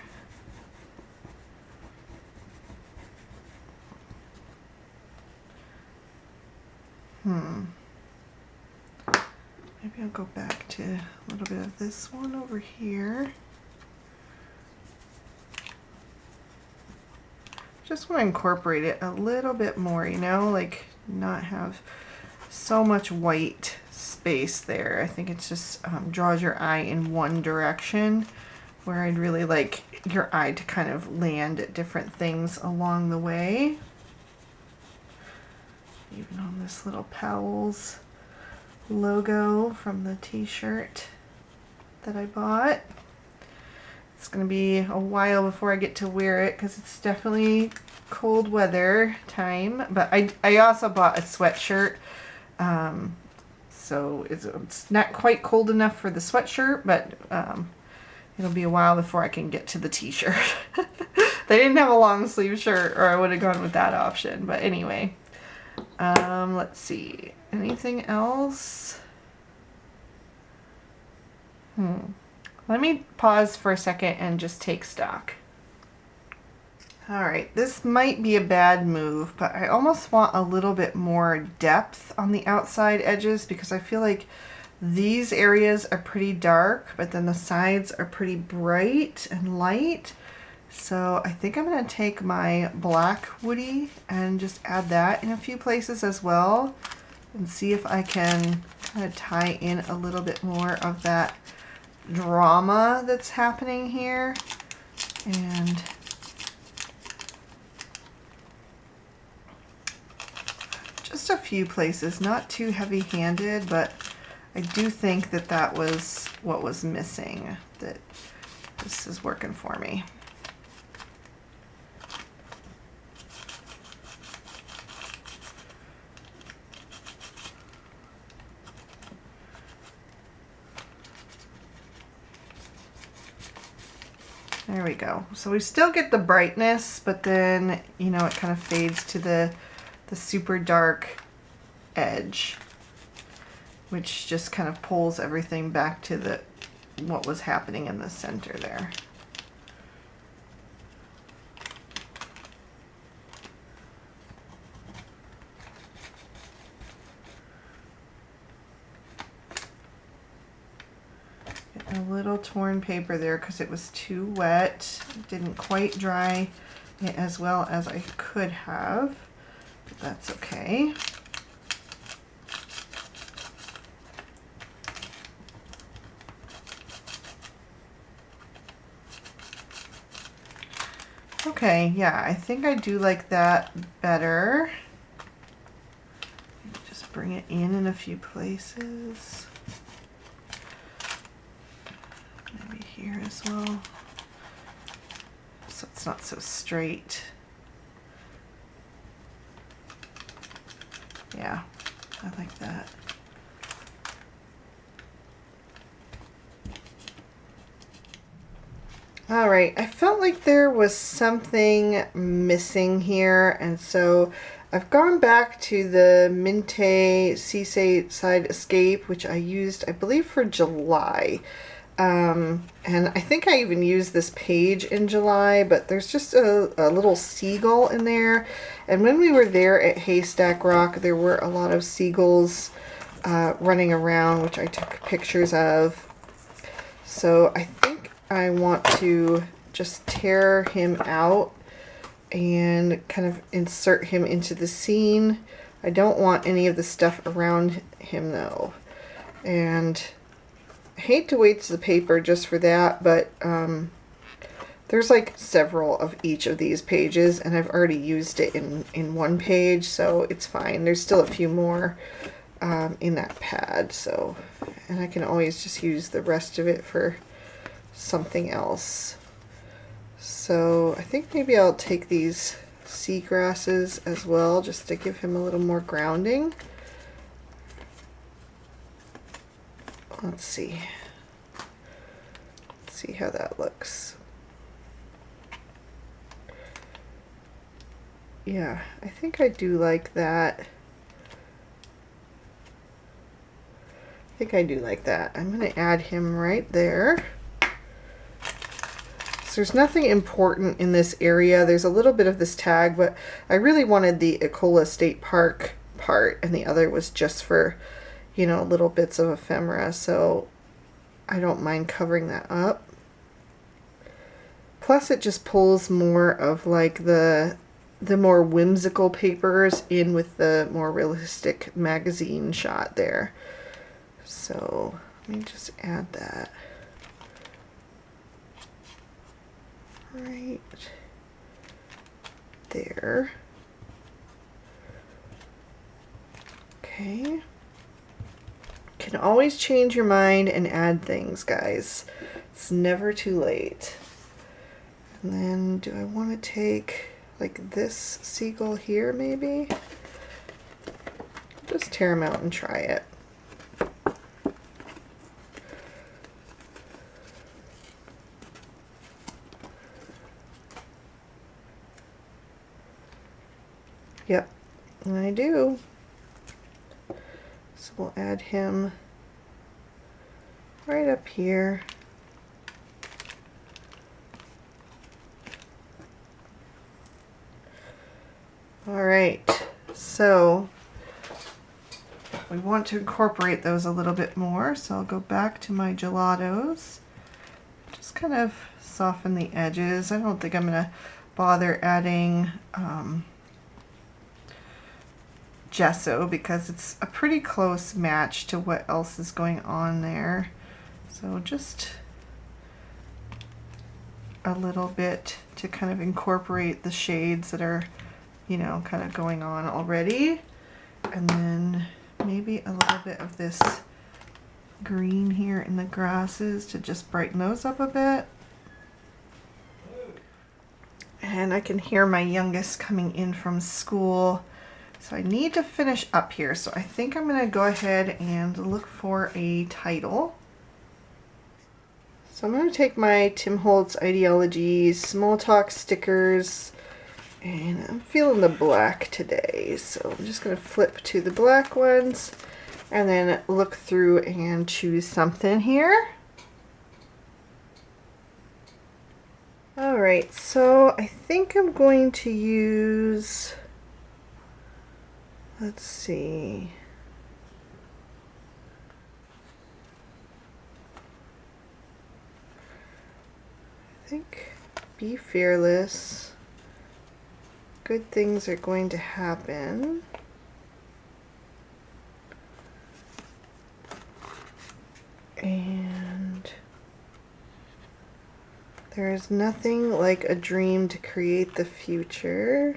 Maybe I'll go back to a little bit of this one over here. Just want to incorporate it a little bit more, you know, like not have so much white space there. I think it's just draws your eye in one direction, where I'd really like your eye to kind of land at different things along the way. Even on this little Powell's logo from the t-shirt that I bought. It's going to be a while before I get to wear it, because it's definitely cold weather time, but I also bought a sweatshirt. So it's not quite cold enough for the sweatshirt, but it'll be a while before I can get to the t-shirt. They didn't have a long sleeve shirt, or I would have gone with that option. But anyway, let's see. Anything else? Let me pause for a second and just take stock. Alright, this might be a bad move, but I almost want a little bit more depth on the outside edges because I feel like these areas are pretty dark, but then the sides are pretty bright and light. So I think I'm going to take my black Woody and just add that in a few places as well and see if I can kind of tie in a little bit more of that drama that's happening here. And just a few places, not too heavy-handed, but I do think that that was what was missing, that this is working for me. There we go. So we still get the brightness, but then, you know, it kind of fades to the super dark edge, which just kind of pulls everything back to what was happening in the center there. A little torn paper there because it was too wet. It didn't quite dry it as well as I could have, but that's okay. Okay, yeah, I think I do like that better. Just bring it in a few places. Maybe here as well, so it's not so straight. Yeah, I like that. All right, I felt like there was something missing here, and so I've gone back to the Minte Seaside Escape, which I used, I believe, for July. And I think I even used this page in July, but there's just a little seagull in there. And when we were there at Haystack Rock, there were a lot of seagulls running around, which I took pictures of. So I think I want to just tear him out and kind of insert him into the scene. I don't want any of the stuff around him though. And I hate to waste the paper just for that, but there's like several of each of these pages, and I've already used it in one page, so it's fine. There's still a few more in that pad, so, and I can always just use the rest of it for something else. So I think maybe I'll take these seagrasses as well, just to give him a little more grounding. Let's see how that looks. Yeah, I think I do like that. I think I do like that. I'm going to add him right there. So there's nothing important in this area. There's a little bit of this tag, but I really wanted the Ecola State Park part, and the other was just for, you know, little bits of ephemera, so I don't mind covering that up. Plus it just pulls more of like the more whimsical papers in with the more realistic magazine shot there. So let me just add that right there. Okay. Can always change your mind and add things, guys. It's never too late. And then do I want to take like this seagull here maybe. Just tear them out and try it. Yep, and I do. So we'll add him right up here. All right, so we want to incorporate those a little bit more, so I'll go back to my gelatos. Just kind of soften the edges. I don't think I'm going to bother adding gesso because it's a pretty close match to what else is going on there. So just a little bit to kind of incorporate the shades that are, you know, kind of going on already. And then maybe a little bit of this green here in the grasses to just brighten those up a bit. And I can hear my youngest coming in from school. So I need to finish up here. So I think I'm going to go ahead and look for a title. So I'm going to take my Tim Holtz Ideologies Small Talk stickers, and I'm feeling the black today. So I'm just going to flip to the black ones and then look through and choose something here. All right, so I think I'm going to use, let's see. I think Be Fearless. Good things are going to happen. And there is nothing like a dream to create the future.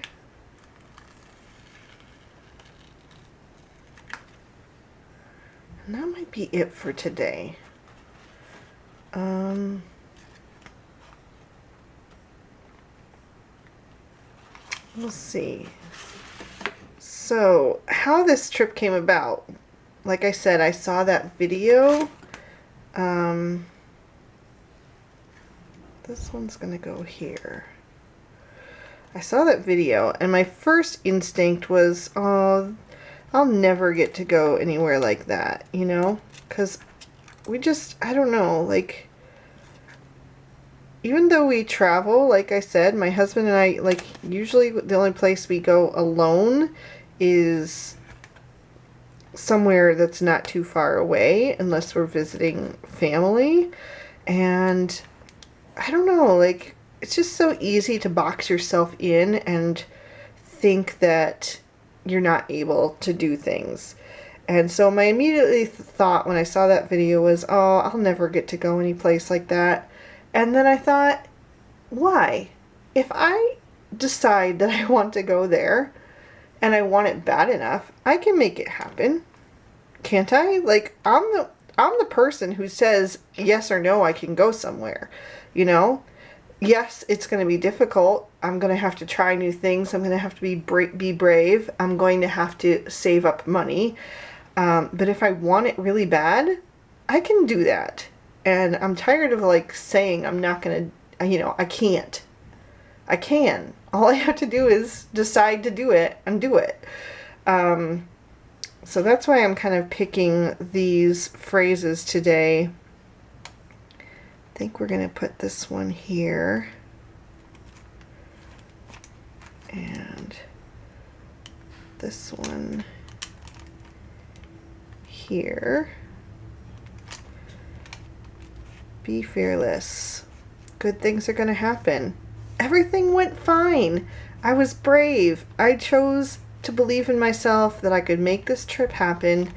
And that might be it for today. We'll see. So, how this trip came about. Like I said, I saw that video. This one's gonna go here. I saw that video and my first instinct was, oh, I'll never get to go anywhere like that, you know? Because we just, I don't know, like, even though we travel, like I said, my husband and I, like, usually the only place we go alone is somewhere that's not too far away, unless we're visiting family. And I don't know, like, it's just so easy to box yourself in and think that you're not able to do things. And so my immediate thought when I saw that video was, oh, I'll never get to go any place like that. And then I thought, why? If I decide that I want to go there and I want it bad enough, I can make it happen. Can't I? Like, I'm the person who says yes or no, I can go somewhere, you know? Yes, it's going to be difficult. I'm going to have to try new things. I'm going to have to be brave. I'm going to have to save up money. But if I want it really bad, I can do that. And I'm tired of, like, saying I'm not going to, you know, I can't. I can. All I have to do is decide to do it and do it. So that's why I'm kind of picking these phrases today. I think we're going to put this one here. And this one here. Be fearless. Good things are going to happen. Everything went fine. I was brave. I chose to believe in myself that I could make this trip happen,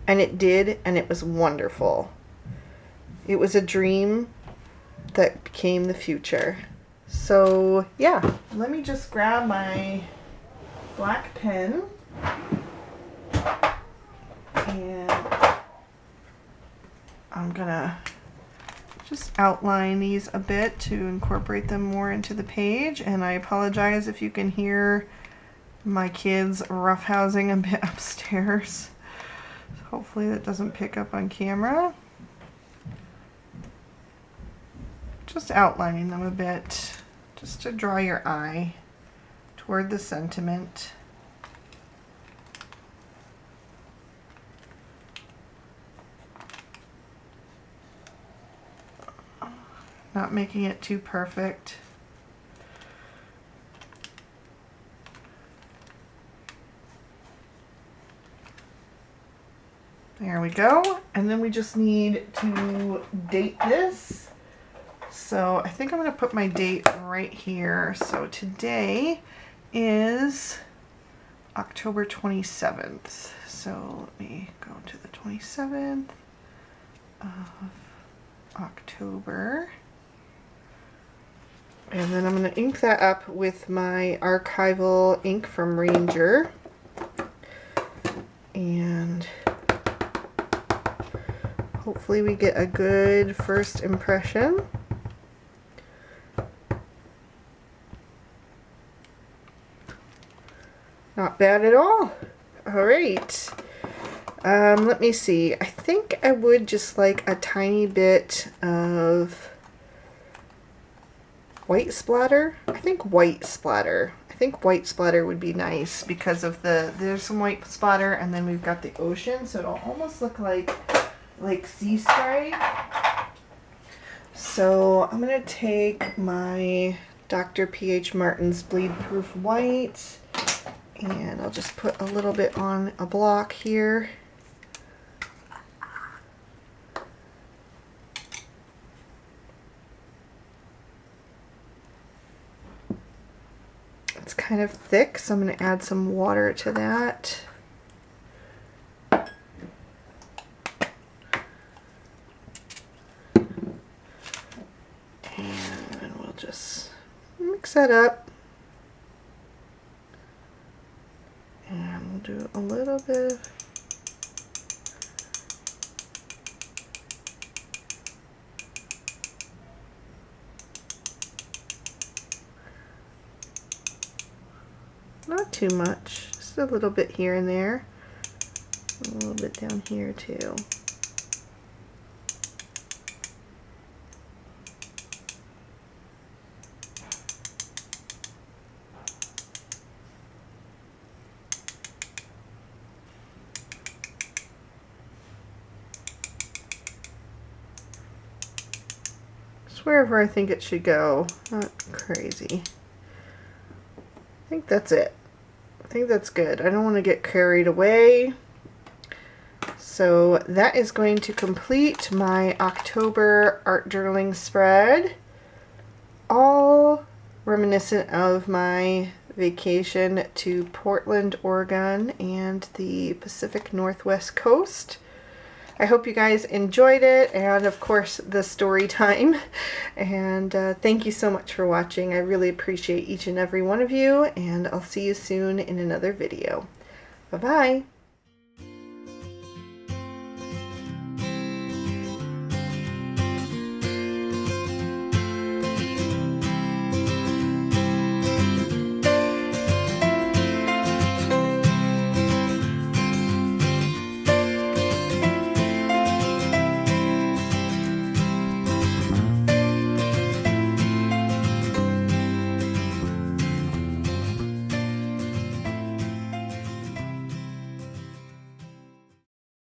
and it did, and it was wonderful. It was a dream that became the future. So yeah, let me just grab my black pen and I'm gonna just outline these a bit to incorporate them more into the page. And I apologize if you can hear my kids roughhousing a bit upstairs. Hopefully that doesn't pick up on camera. Just outlining them a bit, just to draw your eye toward the sentiment. Not making it too perfect. There we go. And then we just need to date this. So I think I'm going to put my date right here. So today is October 27th. So let me go to the 27th of October. And then I'm going to ink that up with my archival ink from Ranger. And hopefully we get a good first impression. Not bad at all. All right. Let me see. I think I would just like a tiny bit of white splatter. I think white splatter would be nice because of there's some white splatter and then we've got the ocean, so it'll almost look like sea spray. So I'm gonna take my Dr. P.H. Martin's Bleed Proof White and I'll just put a little bit on a block here. It's kind of thick, so I'm going to add some water to that. And we'll just mix that up. And we'll do a little bit of not too much, just a little bit here and there, a little bit down here too. Just wherever I think it should go, not crazy. I think that's it. I think that's good. I don't want to get carried away. So that is going to complete my October art journaling spread. All reminiscent of my vacation to Portland, Oregon and the Pacific Northwest coast. I hope you guys enjoyed it, and of course the story time. And thank you so much for watching. I really appreciate each and every one of you, and I'll see you soon in another video. Bye-bye.